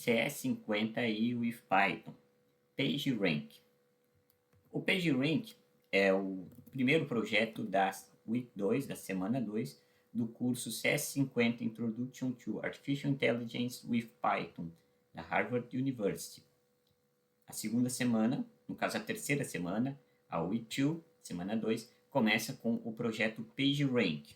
CS50 e with Python. PageRank. O PageRank é o primeiro projeto da Week 2, da semana 2, do curso CS50 Introduction to Artificial Intelligence with Python, da Harvard University. A segunda semana, no caso a terceira semana, a Week 2, semana 2, começa com o projeto PageRank,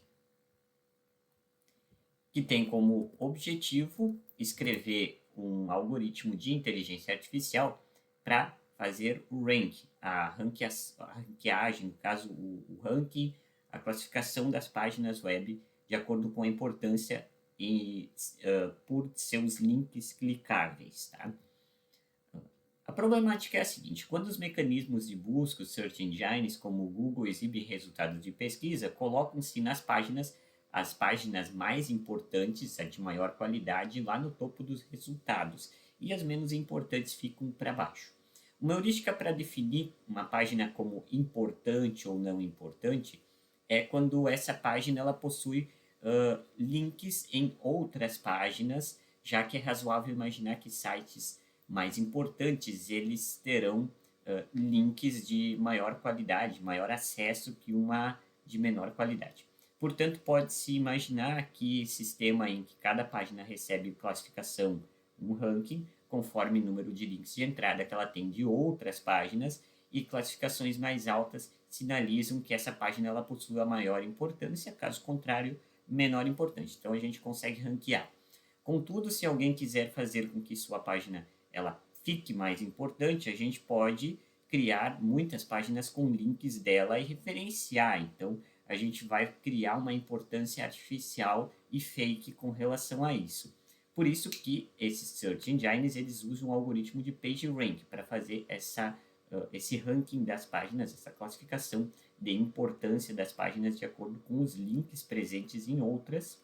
que tem como objetivo escrever um algoritmo de inteligência artificial para fazer o rank, a ranqueagem, no caso o ranking, a classificação das páginas web de acordo com a importância por seus links clicáveis. Tá? A problemática é a seguinte: quando os mecanismos de busca, os search engines, como o Google, exibem resultados de pesquisa, colocam-se nas páginas as páginas mais importantes, a de maior qualidade, lá no topo dos resultados, e as menos importantes ficam para baixo. Uma heurística para definir uma página como importante ou não importante é quando essa página ela possui links em outras páginas, já que é razoável imaginar que sites mais importantes eles terão links de maior qualidade, maior acesso que uma de menor qualidade. Portanto, pode-se imaginar que sistema em que cada página recebe classificação, um ranking, conforme o número de links de entrada que ela tem de outras páginas, e classificações mais altas sinalizam que essa página ela possui a maior importância, caso contrário, menor importância. Então, a gente consegue ranquear. Contudo, se alguém quiser fazer com que sua página ela fique mais importante, a gente pode criar muitas páginas com links dela e referenciar. Então, a gente vai criar uma importância artificial e fake com relação a isso. Por isso que esses search engines eles usam o algoritmo de PageRank para fazer esse ranking das páginas, essa classificação de importância das páginas de acordo com os links presentes em outras.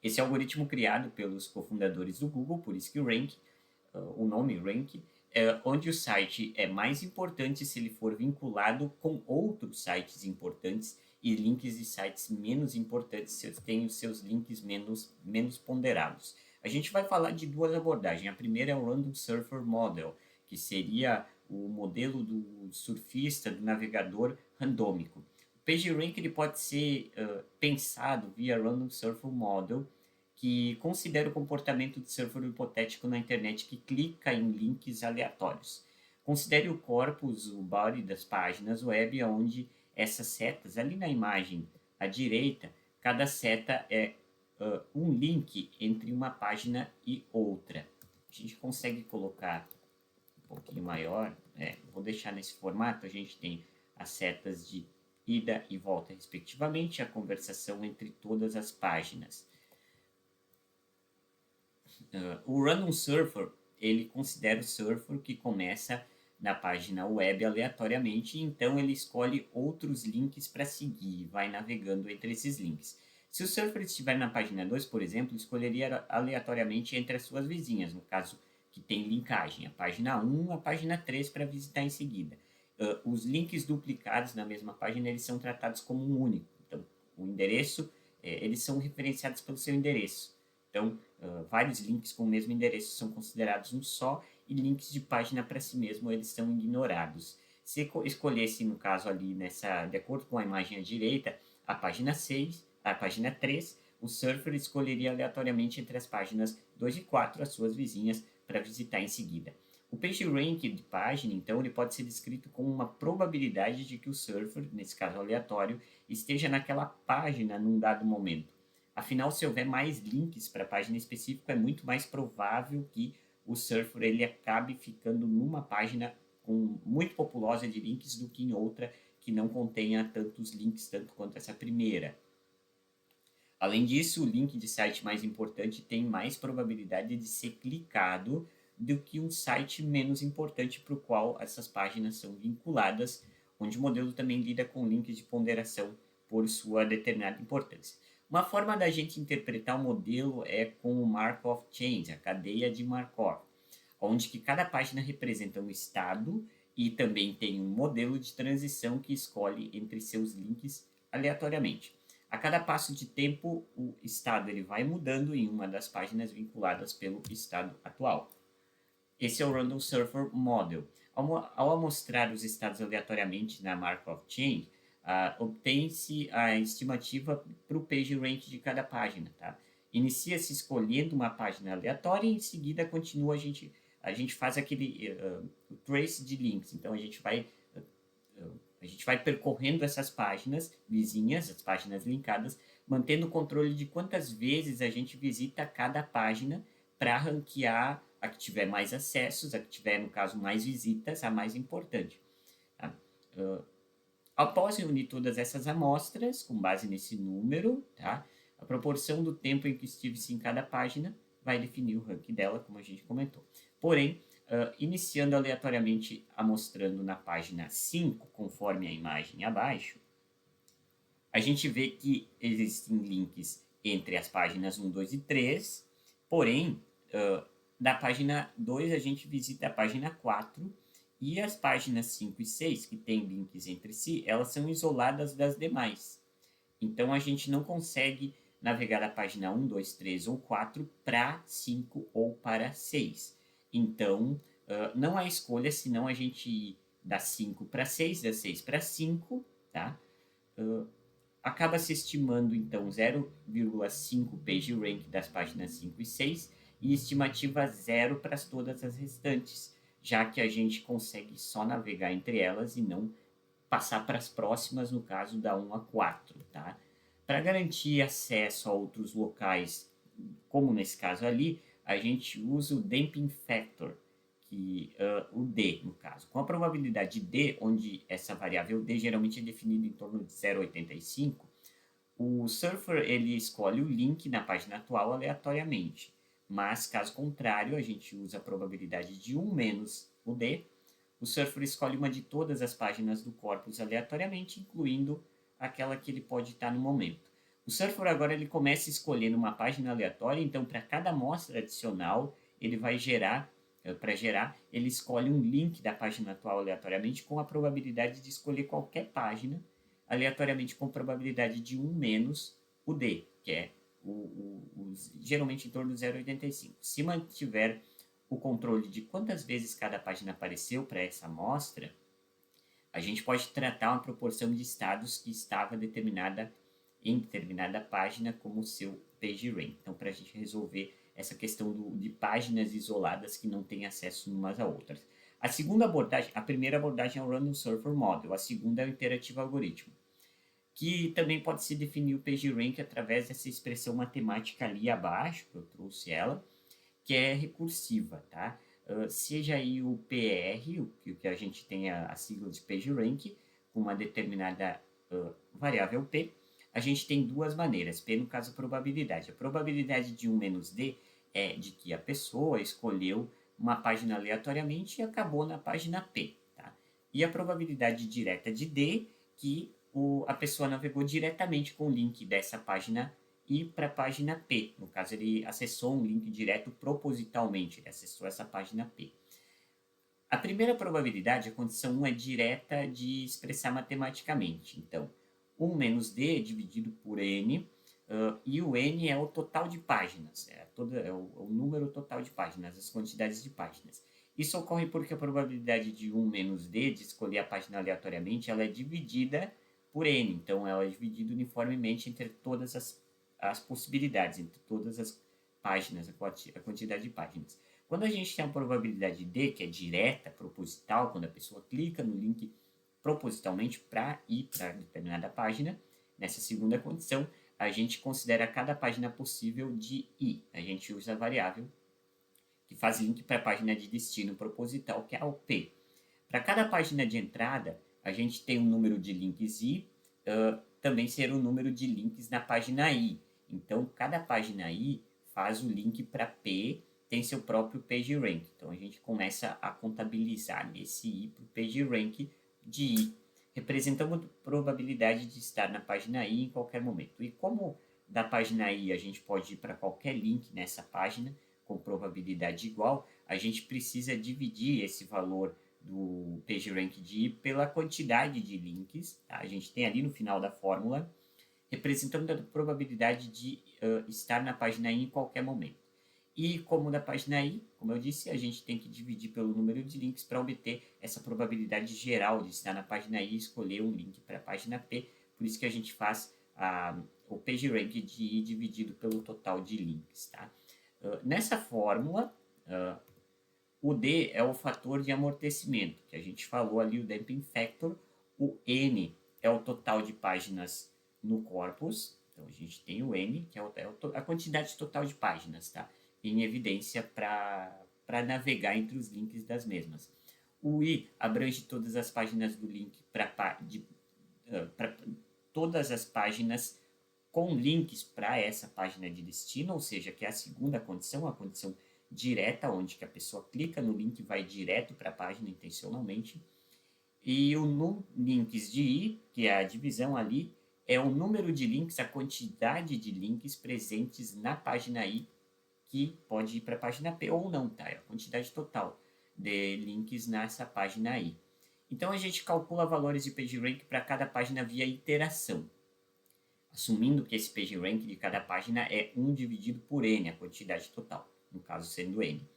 Esse algoritmo criado pelos cofundadores do Google, por isso que o nome Rank, onde o site é mais importante se ele for vinculado com outros sites importantes e links de sites menos importantes se têm os seus links menos ponderados. A gente vai falar de duas abordagens. A primeira é o Random Surfer Model, que seria o modelo do surfista, do navegador randômico. O PageRank ele pode ser pensado via Random Surfer Model, que considera o comportamento do surfer hipotético na internet que clica em links aleatórios. Considere o corpus, o body das páginas web, onde essas setas, ali na imagem à direita, cada seta é um link entre uma página e outra. A gente consegue colocar um pouquinho maior, vou deixar nesse formato, a gente tem as setas de ida e volta, respectivamente, a conversação entre todas as páginas. O Random Surfer, ele considera o surfer que começa na página web aleatoriamente, então ele escolhe outros links para seguir e vai navegando entre esses links. Se o surfer estiver na página 2, por exemplo, escolheria aleatoriamente entre as suas vizinhas, no caso que tem linkagem, a página 1, a página 3 para visitar em seguida. Os links duplicados na mesma página eles são tratados como um único. Então, o endereço, eles são referenciados pelo seu endereço. Então, vários links com o mesmo endereço são considerados um só e links de página para si mesmo eles são ignorados. Se escolhesse, no caso ali, de acordo com a imagem à direita, a página 6, a página 3, o surfer escolheria aleatoriamente entre as páginas 2 e 4 as suas vizinhas para visitar em seguida. O PageRank de página, então, ele pode ser descrito como uma probabilidade de que o surfer, nesse caso aleatório, esteja naquela página num dado momento. Afinal, se houver mais links para a página específica, é muito mais provável que o surfer ele acabe ficando numa página muito populosa de links do que em outra que não contenha tantos links, tanto quanto essa primeira. Além disso, o link de site mais importante tem mais probabilidade de ser clicado do que um site menos importante para o qual essas páginas são vinculadas, onde o modelo também lida com links de ponderação por sua determinada importância. Uma forma da gente interpretar o modelo é com o Markov Chain, a cadeia de Markov, onde que cada página representa um estado e também tem um modelo de transição que escolhe entre seus links aleatoriamente. A cada passo de tempo, o estado ele vai mudando em uma das páginas vinculadas pelo estado atual. Esse é o Random Surfer Model. Ao amostrar os estados aleatoriamente na Markov Chain, obtém-se a estimativa para o PageRank de cada página. Tá? Inicia-se escolhendo uma página aleatória e em seguida continua a gente faz aquele trace de links. Então a gente vai percorrendo essas páginas vizinhas, as páginas linkadas, mantendo o controle de quantas vezes a gente visita cada página para ranquear a que tiver mais acessos, a que tiver, no caso, mais visitas, a mais importante. Tá? Após reunir todas essas amostras, com base nesse número, tá? A proporção do tempo em que estive-se em cada página vai definir o ranking dela, como a gente comentou. Porém, iniciando aleatoriamente amostrando na página 5, conforme a imagem abaixo, a gente vê que existem links entre as páginas 1, 2 e 3, porém, da página 2 a gente visita a página 4 e as páginas 5 e 6, que têm links entre si, elas são isoladas das demais. Então, a gente não consegue navegar da página 1, 2, 3 ou 4 para 5 ou para 6. Então, não há escolha senão a gente ir da 5 para 6, da 6 para 5, tá? Acaba se estimando, então, 0,5 PageRank das páginas 5 e 6 e estimativa 0 para todas as restantes, já que a gente consegue só navegar entre elas e não passar para as próximas, no caso da 1 a 4, tá? Para garantir acesso a outros locais, como nesse caso ali, a gente usa o Damping Factor, o D, no caso. Com a probabilidade D, onde essa variável D geralmente é definida em torno de 0,85, o surfer ele escolhe o link na página atual aleatoriamente. Mas, caso contrário, a gente usa a probabilidade de 1 menos o D. O surfer escolhe uma de todas as páginas do corpus aleatoriamente, incluindo aquela que ele pode estar no momento. O surfer agora ele começa escolhendo uma página aleatória, então para cada amostra adicional, ele vai ele escolhe um link da página atual aleatoriamente com a probabilidade de escolher qualquer página aleatoriamente com probabilidade de 1 menos o D, que é geralmente em torno de 0,85. Se mantiver o controle de quantas vezes cada página apareceu para essa amostra, a gente pode tratar uma proporção de estados que estava determinada em determinada página como seu PageRank. Então, para a gente resolver essa questão de páginas isoladas que não têm acesso umas a outras. A primeira abordagem é o Random Surfer Model, a segunda é o Interactive Algoritmo, que também pode se definir o PageRank através dessa expressão matemática ali abaixo, que eu trouxe ela, que é recursiva, tá? Seja aí o PR, o que a gente tem a sigla de PageRank, com uma determinada variável P, a gente tem duas maneiras. P, no caso, probabilidade. A probabilidade de 1 menos D é de que a pessoa escolheu uma página aleatoriamente e acabou na página P, tá? E a probabilidade direta de D, que a pessoa navegou diretamente com o link dessa página e para a página P. No caso, ele acessou um link direto propositalmente, ele acessou essa página P. A primeira probabilidade, a condição 1, é direta de expressar matematicamente. Então, 1 menos D dividido por N, e o N é o total de páginas, é o número total de páginas, as quantidades de páginas. Isso ocorre porque a probabilidade de 1 menos D, de escolher a página aleatoriamente, ela é dividida por N. Então, ela é dividida uniformemente entre todas as possibilidades, entre todas as páginas, a quantidade de páginas. Quando a gente tem a probabilidade D, que é direta, proposital, quando a pessoa clica no link propositalmente para ir para determinada página, nessa segunda condição, a gente considera cada página possível de ir. A gente usa a variável que faz link para a página de destino proposital, que é o P. Para cada página de entrada, a gente tem um número de links I, também ser o número de links na página I. Então, cada página I faz o link para P, tem seu próprio PageRank. Então, a gente começa a contabilizar nesse I para o PageRank de I, representando a probabilidade de estar na página I em qualquer momento. E como da página I a gente pode ir para qualquer link nessa página com probabilidade igual, a gente precisa dividir esse valor do PageRank de I pela quantidade de links. Tá? A gente tem ali no final da fórmula representando a probabilidade de estar na página I em qualquer momento. E como na página I, como eu disse, a gente tem que dividir pelo número de links para obter essa probabilidade geral de estar na página I e escolher um link para a página P. Por isso que a gente faz o PageRank de I dividido pelo total de links. Tá? Nessa fórmula, o D é o fator de amortecimento, que a gente falou ali, o damping factor. O N é o total de páginas no corpus. Então, a gente tem o N, que é a quantidade total de páginas, tá? Em evidência para navegar entre os links das mesmas. O I abrange todas as páginas do link para todas as páginas com links para essa página de destino, ou seja, que é a segunda condição, a condição direta, onde que a pessoa clica no link e vai direto para a página intencionalmente. E o links de I, que é a divisão ali, é o número de links, a quantidade de links presentes na página I, que pode ir para a página P ou não, tá? É a quantidade total de links nessa página I. Então, a gente calcula valores de PageRank para cada página via iteração, assumindo que esse PageRank de cada página é 1 dividido por N, a quantidade total, no caso sendo N.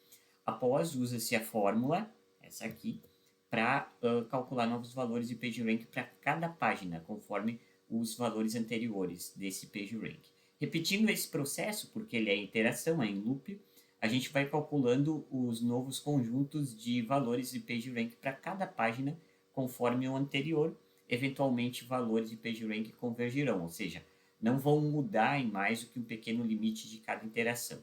Após, usa-se a fórmula, essa aqui, para calcular novos valores de PageRank para cada página, conforme os valores anteriores desse PageRank. Repetindo esse processo, porque ele é iteração, é em loop, a gente vai calculando os novos conjuntos de valores de PageRank para cada página, conforme o anterior. Eventualmente, valores de PageRank convergirão, ou seja, não vão mudar em mais do que um pequeno limite de cada interação.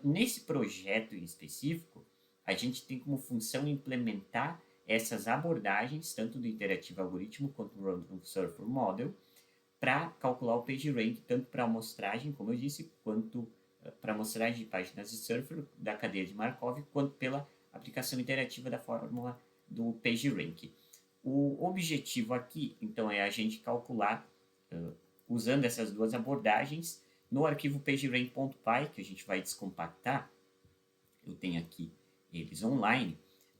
Nesse projeto em específico, a gente tem como função implementar essas abordagens, tanto do Interactive Algorithm quanto do Random Surfer Model, para calcular o PageRank, tanto para amostragem, como eu disse, quanto para amostragem de páginas de Surfer da cadeia de Markov, quanto pela aplicação interativa da fórmula do PageRank. O objetivo aqui, então, é a gente calcular, usando essas duas abordagens, no arquivo pagerank.py, que a gente vai descompactar. Eu tenho aqui eles online,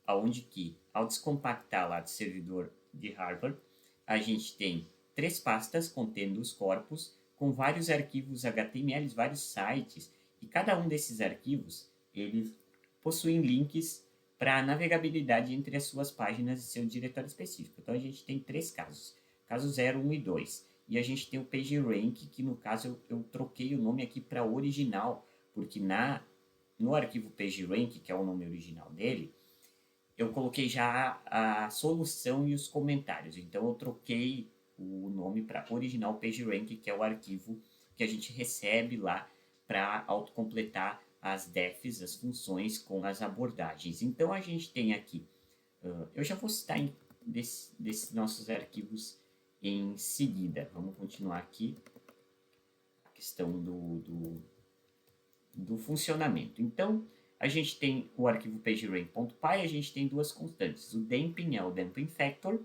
onde que, ao descompactar lá do servidor de Harvard, a gente tem 3 pastas contendo os corpos, com vários arquivos HTML, vários sites, e cada um desses arquivos, eles possuem links para navegabilidade entre as suas páginas e seu diretório específico. Então, a gente tem 3 casos, caso 0, 1 e 2. E a gente tem o PageRank, que no caso eu troquei o nome aqui para original, porque no arquivo PageRank, que é o nome original dele, eu coloquei já a solução e os comentários. Então, eu troquei o nome para original PageRank, que é o arquivo que a gente recebe lá para autocompletar as defs, as funções com as abordagens. Então, a gente tem aqui, eu já vou citar desses nossos arquivos em seguida. Vamos continuar aqui a questão do funcionamento. Então, a gente tem o arquivo pagerank.py, a gente tem 2 constantes. O damping é o damping factor,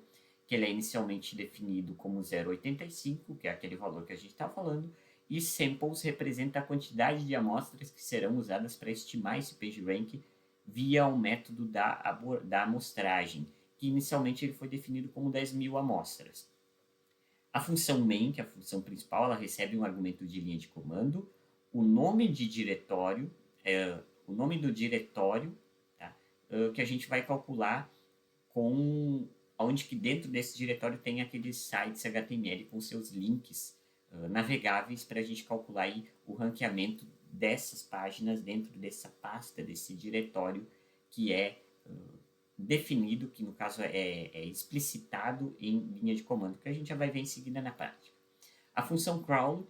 que ele é inicialmente definido como 0,85, que é aquele valor que a gente está falando, e samples representa a quantidade de amostras que serão usadas para estimar esse PageRank via o método da amostragem, que inicialmente ele foi definido como 10.000 amostras. A função main, que é a função principal, ela recebe um argumento de linha de comando, o nome de diretório, o nome do diretório, tá? Que a gente vai calcular com onde que dentro desse diretório tem aqueles sites HTML com seus links navegáveis para a gente calcular aí o ranqueamento dessas páginas dentro dessa pasta, desse diretório que é definido, que no caso é explicitado em linha de comando, que a gente já vai ver em seguida na prática. A função crawl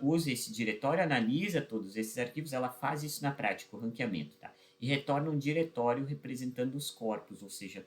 usa esse diretório, analisa todos esses arquivos, ela faz isso na prática, o ranqueamento, tá? E retorna um diretório representando os corpos, ou seja,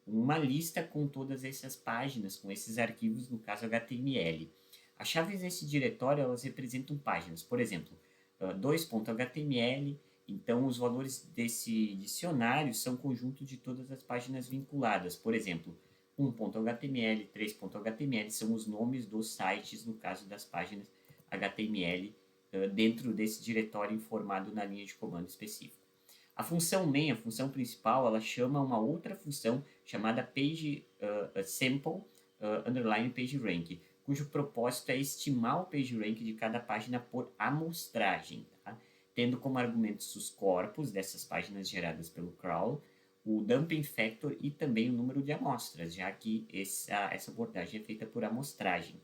uma lista com todas essas páginas, com esses arquivos, no caso HTML. As chaves desse diretório, elas representam páginas, por exemplo, 2.html, então os valores desse dicionário são conjunto de todas as páginas vinculadas, por exemplo, 1.html, 3.html são os nomes dos sites, no caso das páginas HTML, dentro desse diretório informado na linha de comando específica. A função main, a função principal, ela chama uma outra função chamada page sample underline PageRank, cujo propósito é estimar o PageRank de cada página por amostragem, tá? Tendo como argumentos os corpos dessas páginas geradas pelo crawl, o dumping factor e também o número de amostras, já que essa abordagem é feita por amostragem.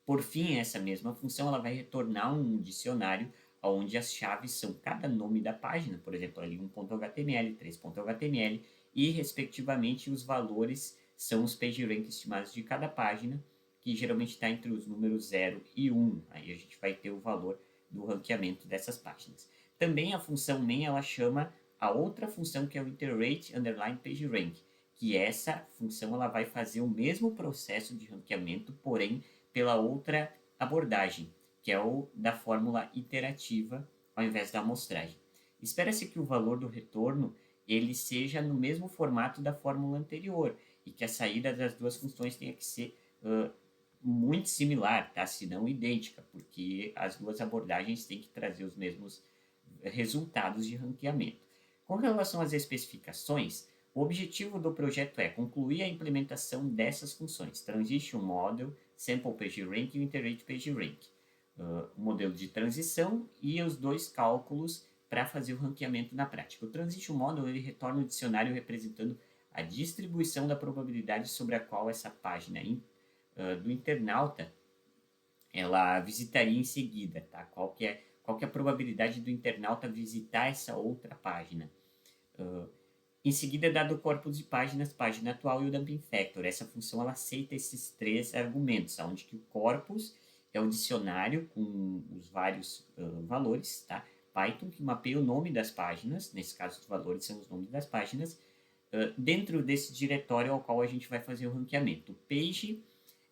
Por fim, essa mesma função ela vai retornar um dicionário onde as chaves são cada nome da página, por exemplo, ali 1.html, 3.html, e, respectivamente, os valores são os PageRank estimados de cada página, que geralmente está entre os números 0 e 1. Aí a gente vai ter o valor do ranqueamento dessas páginas. Também a função main ela chama a outra função que é o iterate underline PageRank, que essa função ela vai fazer o mesmo processo de ranqueamento, porém pela outra abordagem, que é o da fórmula iterativa ao invés da amostragem. Espera-se que o valor do retorno ele seja no mesmo formato da fórmula anterior e que a saída das duas funções tenha que ser muito similar, tá? Se não idêntica, porque as duas abordagens têm que trazer os mesmos resultados de ranqueamento. Com relação às especificações, o objetivo do projeto é concluir a implementação dessas funções, Transition Model, Sample PageRank e Iterate PageRank, o modelo de transição e os dois cálculos para fazer o ranqueamento na prática. O Transition Model ele retorna um dicionário representando a distribuição da probabilidade sobre a qual essa página do internauta ela visitaria em seguida, tá? Qual que é a probabilidade do internauta visitar essa outra página. Em seguida, é dado o corpus de páginas, página atual e o dumping factor. Essa função ela aceita esses três argumentos, onde que o corpus é o dicionário com os vários valores, tá? Python, que mapeia o nome das páginas, nesse caso os valores são os nomes das páginas, dentro desse diretório ao qual a gente vai fazer o ranqueamento. O page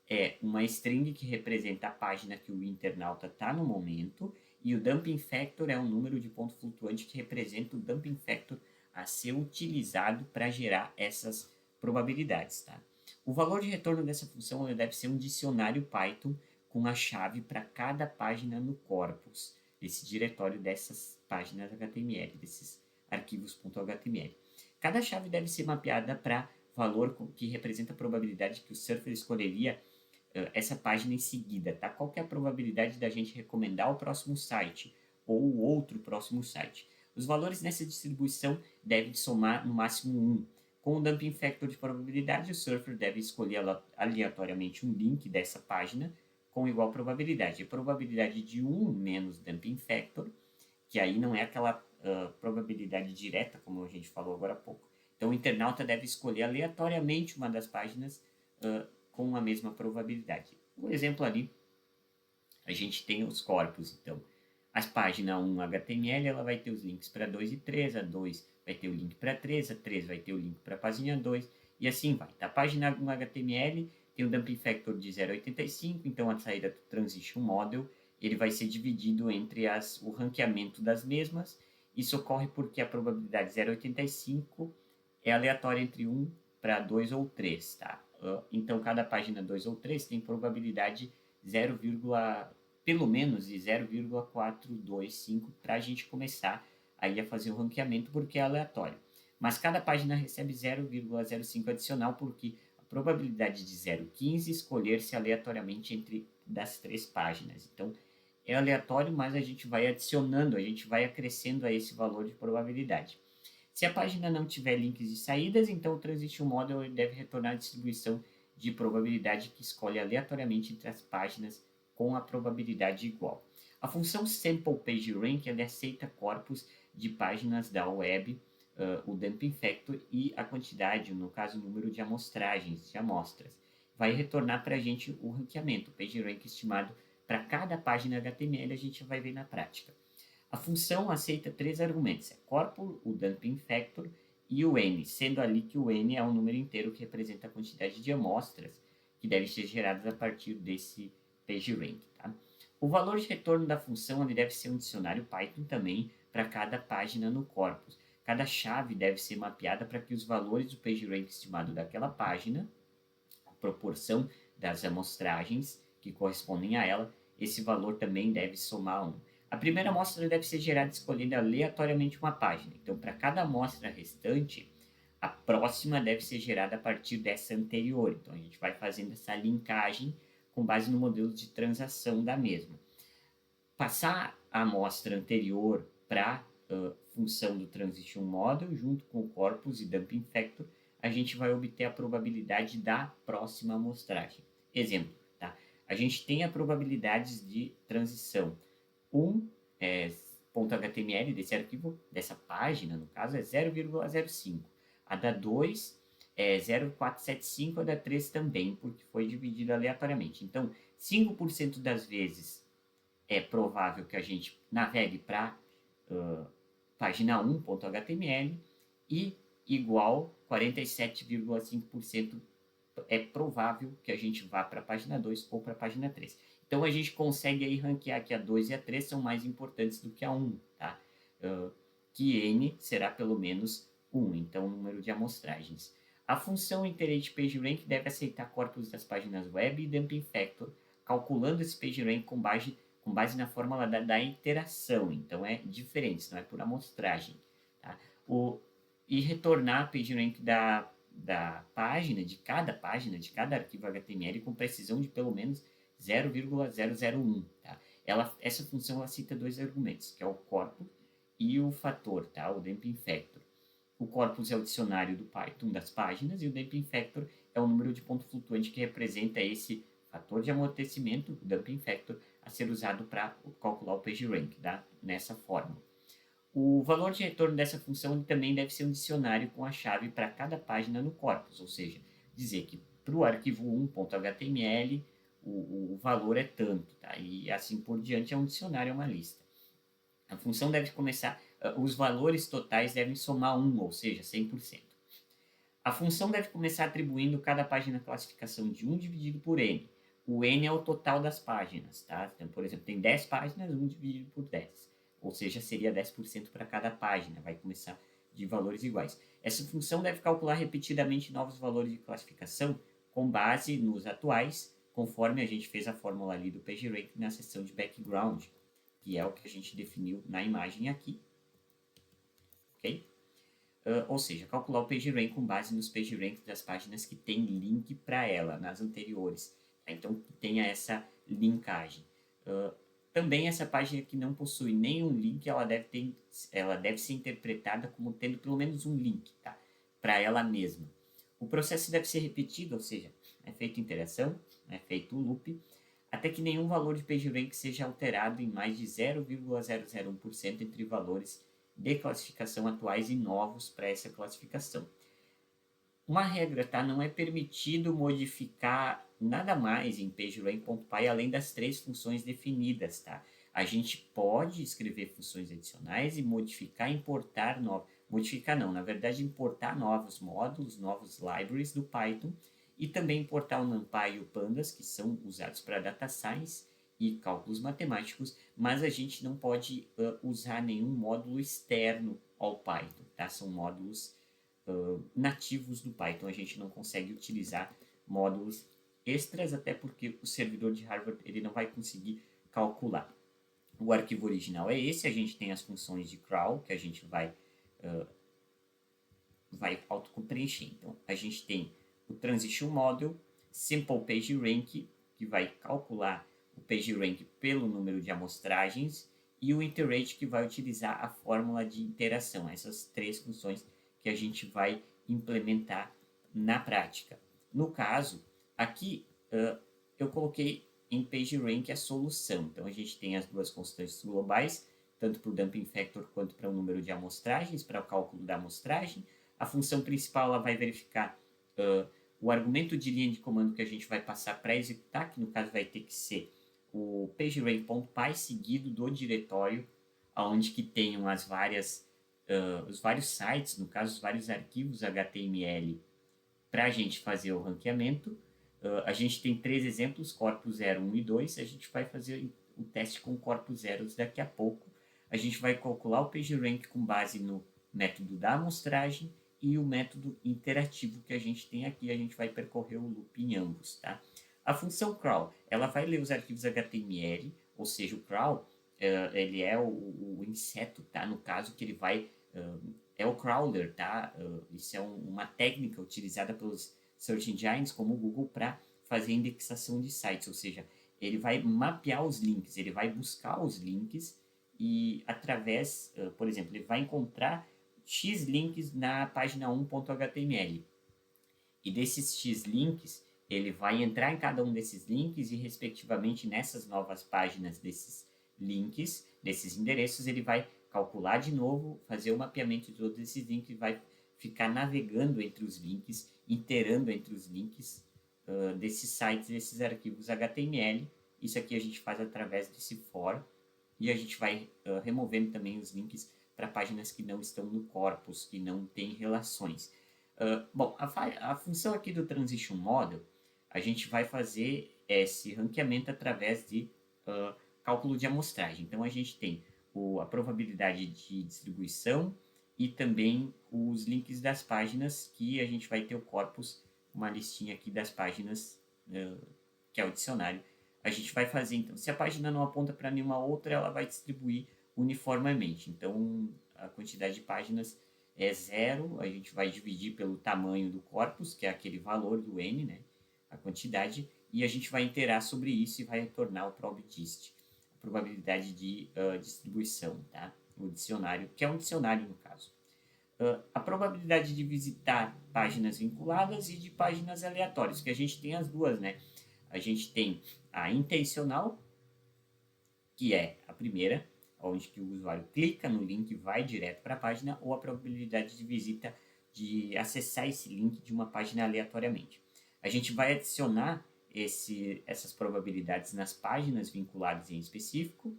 é uma string que representa a página que o internauta está no momento, e o dumping factor é um número de ponto flutuante que representa o dumping factor a ser utilizado para gerar essas probabilidades. Tá? O valor de retorno dessa função deve ser um dicionário Python com a chave para cada página no corpus, desse diretório dessas páginas HTML, desses arquivos.html. Cada chave deve ser mapeada para valor que representa a probabilidade que o surfer escolheria essa página em seguida, tá? Qual que é a probabilidade da gente recomendar o próximo site ou o outro próximo site? Os valores nessa distribuição devem somar no máximo 1. Com o dumping factor de probabilidade, o surfer deve escolher aleatoriamente um link dessa página com igual probabilidade. A probabilidade de 1 menos dumping factor, que aí não é aquela probabilidade direta, como a gente falou agora há pouco. Então, o internauta deve escolher aleatoriamente uma das páginas com a mesma probabilidade. Por exemplo, ali, a gente tem os corpos. Então, as páginas 1 HTML, ela vai ter os links para 2 e 3, a 2 vai ter o link para 3, a 3 vai ter o link para a página 2, e assim vai. A página 1 HTML tem um dumping factor de 0,85, então a saída do Transition Model ele vai ser dividido entre o ranqueamento das mesmas. Isso ocorre porque a probabilidade 0,85 é aleatória entre 1 para 2 ou 3, tá? Então, cada página 2 ou 3 tem probabilidade pelo menos de 0,425 para a gente começar aí a fazer o ranqueamento, porque é aleatório. Mas cada página recebe 0,05 adicional, porque a probabilidade de 0,15 escolher-se aleatoriamente entre das três páginas. Então, é aleatório, mas a gente vai adicionando, a gente vai acrescendo a esse valor de probabilidade. Se a página não tiver links de saídas, então o Transition Model deve retornar a distribuição de probabilidade que escolhe aleatoriamente entre as páginas com a probabilidade igual. A função Sample PageRank aceita corpos de páginas da web, o dumping factor e a quantidade, no caso o número de amostragens, de amostras. Vai retornar para a gente o ranqueamento, o PageRank estimado para cada página HTML, a gente vai ver na prática. A função aceita três argumentos, corpo, o dumping factor e o n, sendo ali que o n é um número inteiro que representa a quantidade de amostras que devem ser geradas a partir desse PageRank. Tá? O valor de retorno da função ele deve ser um dicionário Python também para cada página no corpus. Cada chave deve ser mapeada para que os valores do PageRank estimado daquela página, a proporção das amostragens que correspondem a ela, esse valor também deve somar 1. A primeira amostra deve ser gerada escolhendo aleatoriamente uma página. Então, para cada amostra restante, a próxima deve ser gerada a partir dessa anterior. Então, a gente vai fazendo essa linkagem com base no modelo de transação da mesma. Passar a amostra anterior para a função do Transition Model, junto com o corpus e Dumping Factor, a gente vai obter a probabilidade da próxima amostragem. Exemplo, tá? A gente tem a probabilidades de transição. .html desse arquivo, dessa página, no caso, é 0,05. A da 2 é 0,475, a da 3 também, porque foi dividida aleatoriamente. Então, 5% das vezes é provável que a gente navegue para página 1.html e igual 47,5% é provável que a gente vá para a página 2 ou para a página 3. Então, a gente consegue aí ranquear que a 2 e a 3 são mais importantes do que a 1, tá? Que n será pelo menos 1, então o número de amostragens. A função iterate PageRank deve aceitar corpos das páginas web e Dumping Factor, calculando esse PageRank com base na fórmula da iteração. Então, é diferente, não é por amostragem. Tá? E retornar PageRank da página, de cada arquivo HTML, com precisão de pelo menos 0,001. Tá? Essa função aceita dois argumentos, que é o corpus e o fator, tá? O Dumping Factor. O corpus é o dicionário do Python das páginas e o Dumping Factor é o número de ponto flutuante que representa esse fator de amortecimento, o Dumping Factor, a ser usado para calcular o PageRank, tá? Nessa fórmula. O valor de retorno dessa função também deve ser um dicionário com a chave para cada página no corpus, ou seja, dizer que para o arquivo 1.html o valor é tanto, tá? E assim por diante é um dicionário, é uma lista. A função deve começar, os valores totais devem somar 1, ou seja, 100%. A função deve começar atribuindo cada página classificação de 1 dividido por n. O n é o total das páginas, tá? Então, por exemplo, tem 10 páginas, 1 dividido por 10. Ou seja, seria 10% para cada página, vai começar de valores iguais. Essa função deve calcular repetidamente novos valores de classificação com base nos atuais, conforme a gente fez a fórmula ali do PageRank na seção de background, que é o que a gente definiu na imagem aqui. Ok? Ou seja, calcular o PageRank com base nos PageRanks das páginas que tem link para ela, nas anteriores. Tá? Então, que tenha essa linkagem. Também essa página que não possui nenhum link, ela deve ser interpretada como tendo pelo menos um link, tá? Para ela mesma. O processo deve ser repetido, ou seja, é feita interação, é feito o loop, até que nenhum valor de PageRank seja alterado em mais de 0,001% entre valores de classificação atuais e novos para essa classificação. Uma regra, tá? Não é permitido modificar nada mais em PageRank.py além das 3 funções definidas, tá? A gente pode escrever funções adicionais e modificar, importar novos. Modificar não, na verdade importar novos módulos, novos libraries do Python e também importar o NumPy e o Pandas, que são usados para Data Science e cálculos matemáticos, mas a gente não pode usar nenhum módulo externo ao Python, tá? São módulos nativos do Python, a gente não consegue utilizar módulos extras, até porque o servidor de Harvard ele não vai conseguir calcular. O arquivo original é esse, a gente tem as funções de crawl, que a gente vai autocompreencher. Então, a gente tem o Transition Model, Simple PageRank, que vai calcular o PageRank pelo número de amostragens, e o Iterate, que vai utilizar a fórmula de interação, essas 3 funções que a gente vai implementar na prática. No caso, aqui eu coloquei em PageRank a solução. Então, a gente tem as duas constantes globais, tanto para o Dumping Factor quanto para o número de amostragens, para o cálculo da amostragem. A função principal ela vai verificar o argumento de linha de comando que a gente vai passar para executar, que no caso vai ter que ser o PageRank.py seguido do diretório, onde que tenham os vários sites, no caso, os vários arquivos HTML, para a gente fazer o ranqueamento. A gente tem 3 exemplos, corpus 0, 1 e 2. A gente vai fazer o teste com corpus 0 daqui a pouco. A gente vai calcular o PageRank com base no método da amostragem e o método interativo que a gente tem aqui. A gente vai percorrer o loop em ambos, tá? A função crawl, ela vai ler os arquivos HTML, ou seja, o crawl, ele é o inseto, tá? No caso que ele vai... é o crawler, tá? Isso é uma técnica utilizada pelos search engines como o Google para fazer indexação de sites, ou seja, ele vai mapear os links, ele vai buscar os links e através, por exemplo, ele vai encontrar X links na página 1.html. E desses X links, ele vai entrar em cada um desses links e, respectivamente, nessas novas páginas desses links, desses endereços, ele vai calcular de novo, fazer o mapeamento de todos esses links e vai ficar navegando entre os links, interando entre os links desses sites, desses arquivos HTML. Isso aqui a gente faz através desse for e a gente vai removendo também os links para páginas que não estão no corpus, que não têm relações. Bom, a função aqui do Transition Model, a gente vai fazer esse ranqueamento através de cálculo de amostragem. Então, a gente tem a probabilidade de distribuição e também os links das páginas, que a gente vai ter o corpus, uma listinha aqui das páginas, que é o dicionário. A gente vai fazer, então, se a página não aponta para nenhuma outra, ela vai distribuir uniformemente. Então, a quantidade de páginas é 0, a gente vai dividir pelo tamanho do corpus, que é aquele valor do n, né, a quantidade, e a gente vai iterar sobre isso e vai retornar o probdist, a probabilidade de distribuição, tá? O dicionário, que é um dicionário no caso. A probabilidade de visitar páginas vinculadas e de páginas aleatórias, que a gente tem as duas, né? A gente tem a intencional, que é a primeira, onde que o usuário clica no link e vai direto para a página, ou a probabilidade de visita, de acessar esse link de uma página aleatoriamente. A gente vai adicionar essas probabilidades nas páginas vinculadas em específico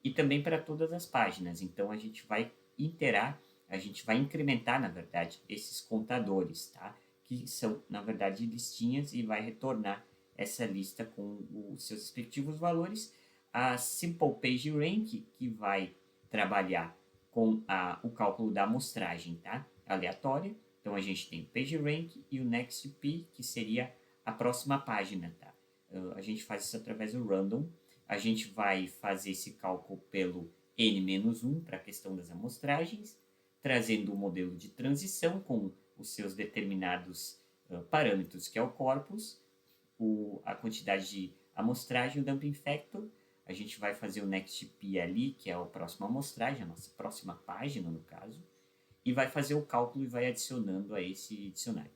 e também para todas as páginas. Então, a gente vai iterar, a gente vai incrementar, na verdade, esses contadores, tá? Que são, na verdade, listinhas e vai retornar essa lista com os seus respectivos valores. A Simple Page Rank, que vai trabalhar com o cálculo da amostragem, tá? Aleatória. Então, a gente tem o PageRank e o NextP, que seria a próxima página, tá? A gente faz isso através do random. A gente vai fazer esse cálculo pelo n-1 para a questão das amostragens, trazendo o modelo de transição com os seus determinados parâmetros, que é o corpus, a quantidade de amostragem, o dumping factor. A gente vai fazer o NextP ali, que é a próxima amostragem, a nossa próxima página, no caso, e vai fazer o cálculo e vai adicionando a esse dicionário.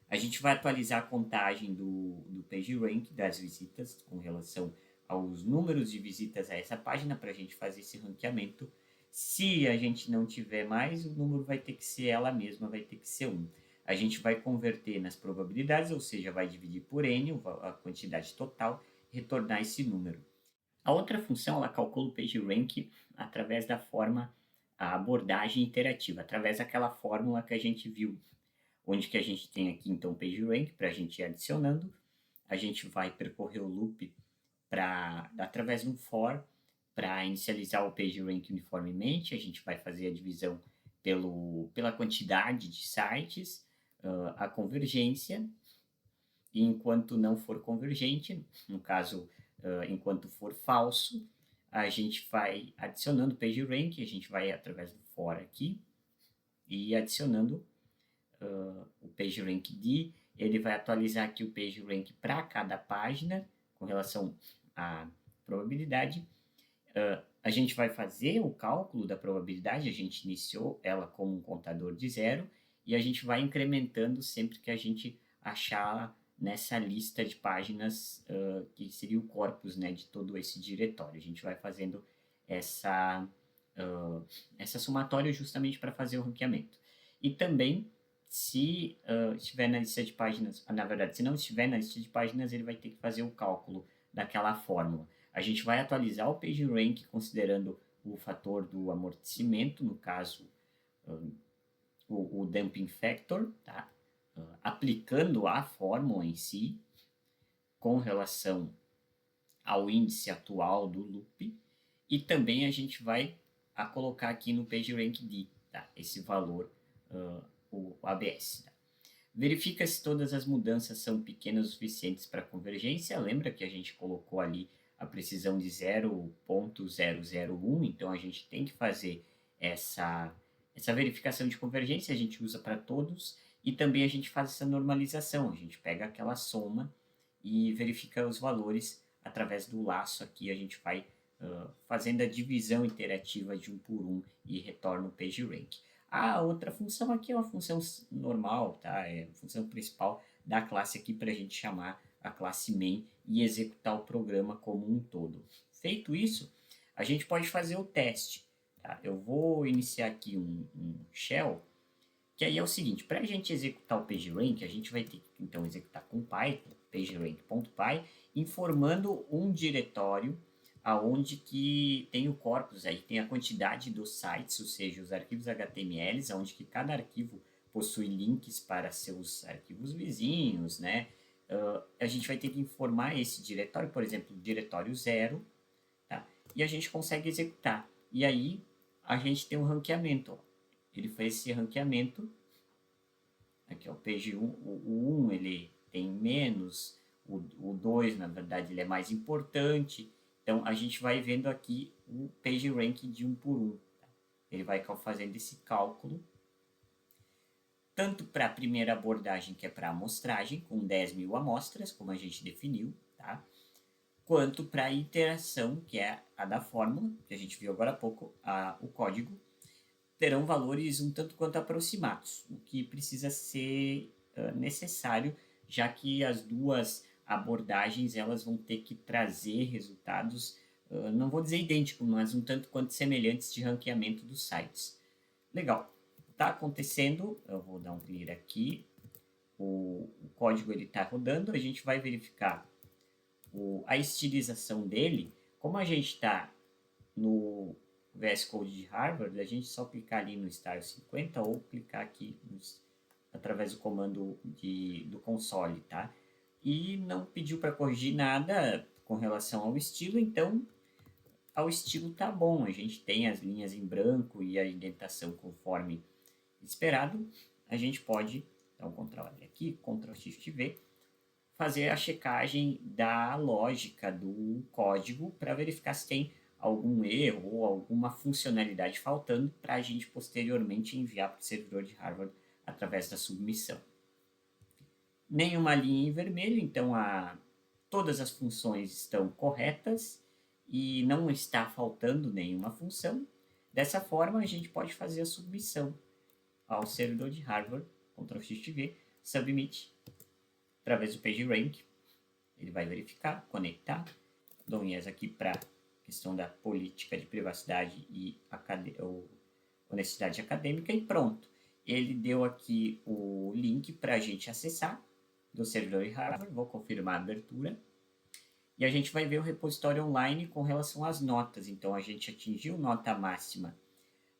A gente vai atualizar a contagem do PageRank das visitas com relação aos números de visitas a essa página para a gente fazer esse ranqueamento. Se a gente não tiver mais, o número vai ter que ser ela mesma, vai ter que ser 1. A gente vai converter nas probabilidades, ou seja, vai dividir por n, a quantidade total, retornar esse número. A outra função, ela calcula o PageRank através da forma, a abordagem iterativa, através daquela fórmula que a gente viu, onde que a gente tem aqui, então, o PageRank, para a gente ir adicionando. A gente vai percorrer o loop através de um for, para inicializar o PageRank uniformemente. A gente vai fazer a divisão pela quantidade de sites, a convergência, e enquanto não for convergente, no caso, enquanto for falso, a gente vai adicionando o PageRank, a gente vai através do for aqui, e adicionando o PageRank.d, ele vai atualizar aqui o PageRank para cada página, com relação à probabilidade. A gente vai fazer o cálculo da probabilidade, a gente iniciou ela como um contador de 0, e a gente vai incrementando sempre que a gente achar nessa lista de páginas, que seria o corpus, né, de todo esse diretório. A gente vai fazendo essa somatória justamente para fazer o ranqueamento. E também, se estiver na lista de páginas, na verdade, se não estiver na lista de páginas, ele vai ter que fazer o cálculo daquela fórmula. A gente vai atualizar o PageRank considerando o fator do amortecimento, no caso, o dumping factor, tá? Aplicando a fórmula em si, com relação ao índice atual do loop, e também a gente vai colocar aqui no PageRank.d, tá? Esse valor, o ABS. Tá? Verifica se todas as mudanças são pequenas o suficientes para convergência. Lembra que a gente colocou ali a precisão de 0.001, então a gente tem que fazer essa verificação de convergência, a gente usa para todos, e também a gente faz essa normalização, a gente pega aquela soma e verifica os valores através do laço aqui. A gente vai fazendo a divisão interativa de um por um e retorna o PageRank. A outra função aqui é uma função normal, tá? É a função principal da classe aqui para a gente chamar a classe main e executar o programa como um todo. Feito isso, a gente pode fazer o teste. Tá? Eu vou iniciar aqui um shell, que aí é o seguinte: para a gente executar o PageRank, a gente vai ter que então executar com Python, pagerank.py, informando um diretório aonde que tem o corpus, aí tem a quantidade dos sites, ou seja, os arquivos HTML, onde que cada arquivo possui links para seus arquivos vizinhos, né? A gente vai ter que informar esse diretório, por exemplo, diretório 0, tá? E a gente consegue executar. E aí a gente tem um ranqueamento, ó. Ele fez esse ranqueamento. Aqui, ó, o page 1, o 1 ele tem menos, o 2, na verdade, ele é mais importante. Então, a gente vai vendo aqui o PageRank de 1 por 1. Tá? Ele vai fazendo esse cálculo, tanto para a primeira abordagem, que é para a amostragem, com 10.000 amostras, como a gente definiu, tá? Quanto para a iteração, que é a da fórmula, que a gente viu agora há pouco, o código, terão valores um tanto quanto aproximados, o que precisa ser necessário, já que as duas abordagens elas vão ter que trazer resultados, não vou dizer idênticos, mas um tanto quanto semelhantes de ranqueamento dos sites. Legal, está acontecendo, eu vou dar um clear aqui, o código está rodando, a gente vai verificar a estilização dele. Como a gente está no VS Code de Harvard, a gente só clicar ali no Style 50 ou clicar aqui através do comando do console, tá? E não pediu para corrigir nada com relação ao estilo, então ao estilo tá bom. A gente tem as linhas em branco e a indentação conforme esperado. A gente pode dar um Ctrl L aqui, Ctrl Shift V, fazer a checagem da lógica do código para verificar se tem algum erro ou alguma funcionalidade faltando para a gente posteriormente enviar para o servidor de Harvard através da submissão. Nenhuma linha em vermelho, então todas as funções estão corretas e não está faltando nenhuma função. Dessa forma, a gente pode fazer a submissão ao servidor de Harvard, Ctrl Shift V, Submit, através do PageRank. Ele vai verificar, conectar. Dou um yes aqui para questão da política de privacidade e honestidade acadêmica e pronto. Ele deu aqui o link para a gente acessar do servidor de Harvard. Vou confirmar a abertura. E a gente vai ver o repositório online com relação às notas. Então, a gente atingiu nota máxima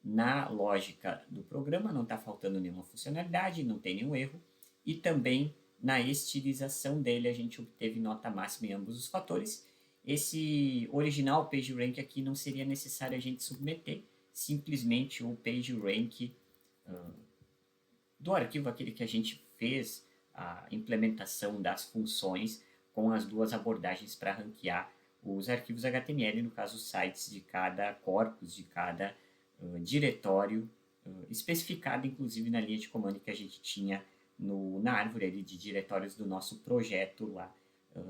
na lógica do programa, não está faltando nenhuma funcionalidade, não tem nenhum erro. E também na estilização dele, a gente obteve nota máxima em ambos os fatores. Esse original PageRank aqui não seria necessário a gente submeter, simplesmente o PageRank do arquivo, aquele que a gente fez a implementação das funções com as duas abordagens para ranquear os arquivos HTML, no caso, os sites de cada corpus, de cada diretório, especificado inclusive na linha de comando que a gente tinha na árvore ali de diretórios do nosso projeto lá,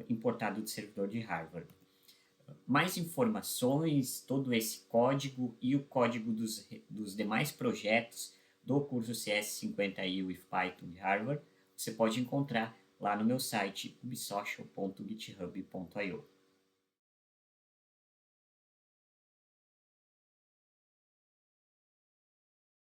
importado do servidor de Harvard. Mais informações, todo esse código e o código dos demais projetos do curso CS50i with Python de Harvard, você pode encontrar lá no meu site ubsocial.github.io.